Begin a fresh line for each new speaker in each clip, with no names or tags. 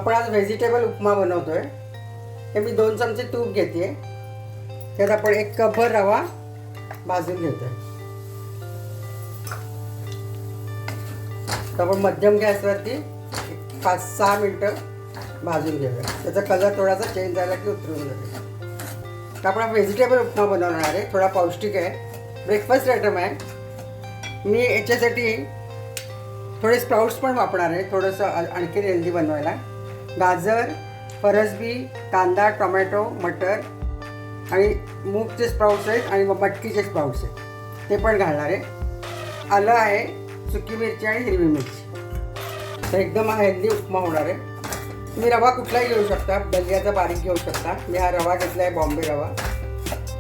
आपण आज व्हेजिटेबल उपमा बनवतोय। हे मी 2 चमचे तूप घेते, त्यात आपण 1 कपभर रवा भाजून घेतोय। तर आपण मध्यम गॅसवरती 5-6 मिनिटं भाजून घेऊया। त्याचा कलर थोडासा चेंज झाला की उतरून जाईल। तर आपण व्हेजिटेबल उपमा बनवणार आहे, थोडा पौष्टिक आहे, ब्रेकफास्ट आयटम आहे। मी याच्यासाठी थोडे स्प्राउट्स पण वापरणार आहे, थोडंसं आणखी हेल्दी बनवायला। गाजर, फरसबी, कांदा, टोमॅटो, मटर आणि मूगचे स्प्राउट्स आहेत आणि मटकीचे स्प्राउट्स आहेत, ते पण घालणार आहे। आलं आहे, सुकी मिरची आणि हिरवी मिरची। तर एकदम हेल्दी उपमा होणार आहे। तुम्ही रवा कुठलाही घेऊ शकता, दलियाचा बारीक घेऊ शकता। मी हा रवा घेतला आहे, बॉम्बे रवा।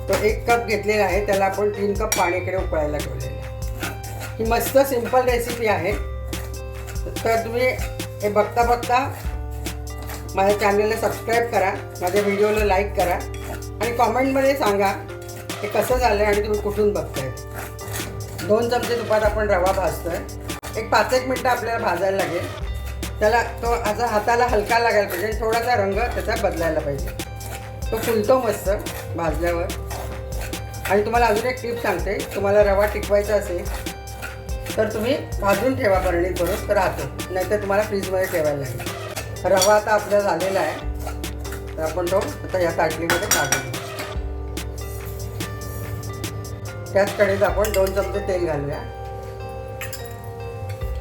तो 1 कप घेतलेला आहे, त्याला आपण 3 कप पाणीकडे उकळायला ठेवलेलं आहे। ही मस्त सिंपल रेसिपी आहे। तर तुम्ही हे बघता बघता माझ्या चॅनलला सबस्क्राईब करा, माझ्या व्हिडिओला लाईक करा आणि कॉमेंटमध्ये सांगा हे कसं झालं आहे आणि तुम्ही कुठून बघताय। 2 चमचे तुपात आपण रवा भाजतोय। एक 5-1 मिनटं आपल्याला भाजायला लागेल। त्याला तो आता हाताला हलका लागायला पाहिजे, थोडासा रंग त्याचा बदलायला पाहिजे। तो फुलतो मस्त भाजल्यावर। आणि तुम्हाला अजून एक टिप सांगते, तुम्हाला रवा टिकवायचा असेल तर तुम्ही भाजून ठेवा बरणीत भरून, तर राहतो, नाहीतर तुम्हाला फ्रीजमध्ये ठेवायला लागेल। रवा आता आपला झालेला आहे, तर आपण तो आता या ताटलीमध्ये काढून घेऊ। त्याच कढईत आपण 2 चमचे तेल घालूया,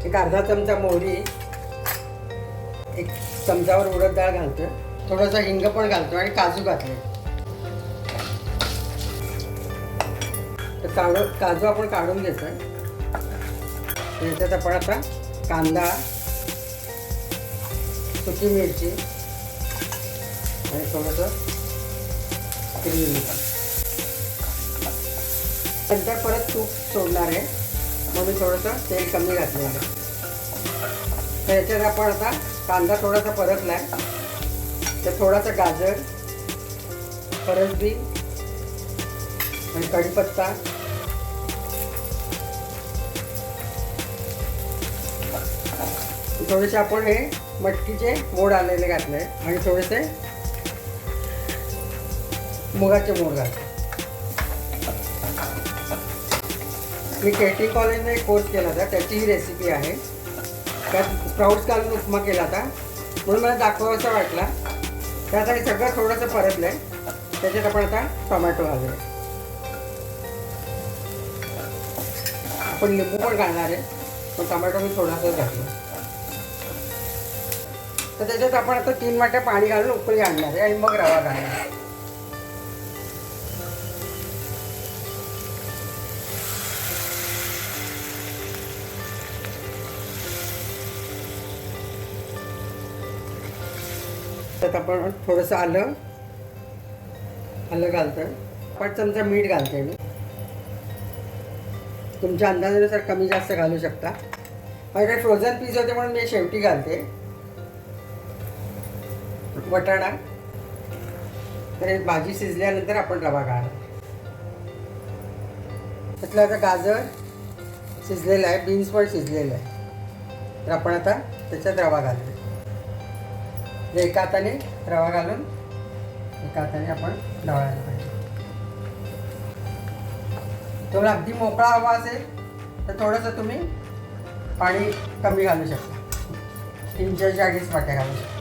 एक अर्धा चमचा मोहरी, 1 चमचावर उडद डाळ घालतोय, थोडासा हिंग पण घालतो आणि काजू घातले। तर काजू आपण काढून घेतोय। याच्यात आपण आता कांदा, सुकी मिरची आणि थोडंसं हिरवी मिरची, नंतर परत तूप सोडणार आहे, म्हणून थोडंसं तेल कमी घातलेलं आहे। तर याच्यात आपण आता कांदा थोडासा परतला आहे, तर थोडासा गाजर, फरसबी आणि कढीपत्ता, थोडेसे आपण हे मटकीचे मोड आलेले घातले आणि थोडेसे मुगाचे मोड घातले। मी केटी कॉलेजने एक कोर्स केला होता, त्याची ही रेसिपी आहे। त्यात स्प्राउट्स घालून उपमा केला होता, म्हणून मला दाखवायचा वाटला। त्यात हे सगळं थोडंसं परतलं आहे। त्याच्यात आपण आता टोमॅटो घालूया। आपण लिंबू पण घालणार आहे, पण टोमॅटो मी थोडासाच घातला। तर त्याच्यात आपण आता 3 वाट्या पाणी घालून उकळी आणणार आहे आणि मग रवा घालणार। त्यात आपण थोडंसं आलं घालतोय, 5 चमचा मीठ घालते मी। तुमच्या अंदाजानुसार कमी जास्त घालू शकता। माझ्याकडे फ्रोझन पीस होते म्हणून मी शेवटी घालते। वटाणा, तर हे भाजी शिजल्यानंतर आपण रवा घालणार। त्यातलं आता गाजर शिजलेलं आहे, बीन्स पण शिजलेलं आहे, तर आपण आता त्याच्यात रवा घालूया। एका हाताने रवा घालून एका हाताने आपण ढवळायला पाहिजे। तुम्हाला अगदी मोकळा हवा असेल तर थोडंसं तुम्ही पाणी कमी घालू शकता, 3-4 वाट्या घालू शकता।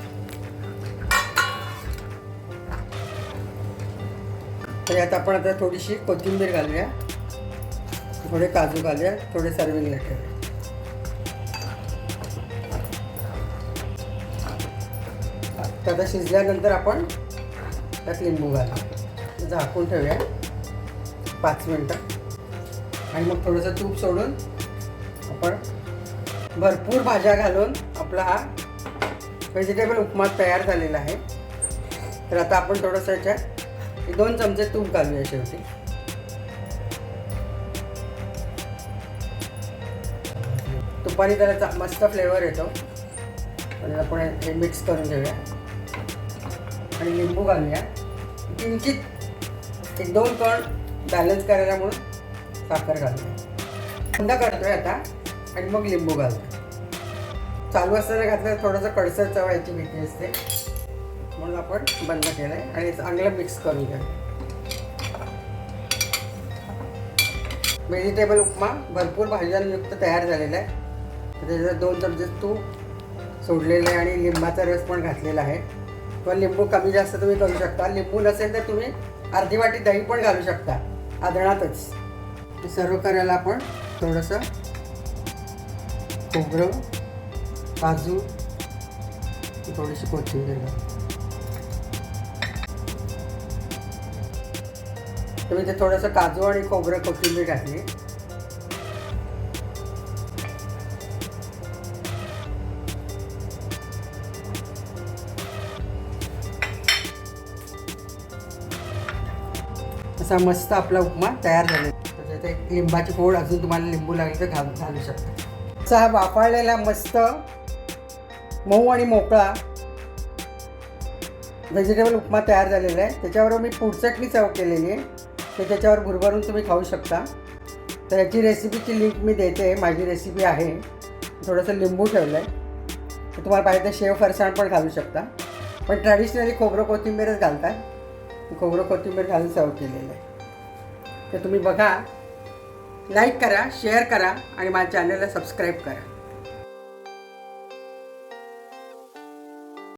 तर यात आपण आता थोडीशी कोथिंबीर घालूया, थोडे काजू घालूया, थोडे सर्विंगला ठेवूया। तर आता शिजल्यानंतर आपण त्यात लिंबू घालू, झाकून ठेवूया 5 मिनटं आणि मग थोडंसं तूप सोडून आपण भरपूर भाज्या घालून आपला हा व्हेजिटेबल उपमा तयार झालेला आहे। तर आता आपण थोडंसं याच्यात 2 चमचे तूप घालूया शेवटी। तुपाने त्याला मस्त फ्लेवर येतो आणि आपण हे मिक्स करून घेऊया आणि लिंबू घालूया किंचित, 1-2 कण बॅलन्स करायला म्हणून साखर घालूया। थंड करतोय आता आणि मग लिंबू घालतो। चालू असताना घातलं थोडंसं कडसर चव याची भीती असते, म्हणून आपण बंद केलं आहे आणि चांगलं मिक्स करून घ्या. व्हेजिटेबल उपमा भरपूर भाज्यांयुक्त तयार झालेला आहे. त्याच्यात 2 चमचे तूप सोडलेलं आहे आणि लिंबाचा रस पण घातलेला आहे. किंवा लिंबू कमी जास्त तुम्ही करू शकता. लिंबू नसेल तर तुम्ही अर्धी वाटी दही पण घालू शकता आदणातच. सर्व करायला आपण थोडंसं खोबरं, काजू, थोडीशी कोथिंबीर घालू. तुम्ही ते थोडंसं काजू आणि खोबरं कोथिंबीर घातली. असा मस्त आपला उपमा तयार झाला. त्याच्यात एक लिंबाची फोड, अजून तुम्हाला लिंबू लागले तर घालू शकता. असा हा वाफाळलेला मस्त मऊ आणि मोकळा व्हेजिटेबल उपमा तयार झालेला आहे. त्याच्याबरोबर मी पुडचटणी सर्व केलेली आहे, ते त्याच्यावर भुरभरून तुम्ही खाऊ शकता. तर याची रेसिपीची लिंक मी देते. माझी रेसिपी आहे. थोडंसं लिंबू ठेवलं आहे. तर तुम्हाला पाहिजे तर शेव फरसाण पण घालू शकता, पण ट्रॅडिशनली खोबरं कोथिंबीरच घालतात. खोबरं कोथिंबीर घालून सर्व केलेलं आहे. तर तुम्ही बघा, लाईक करा, शेअर करा आणि माझ्या चॅनलला सबस्क्राईब करा.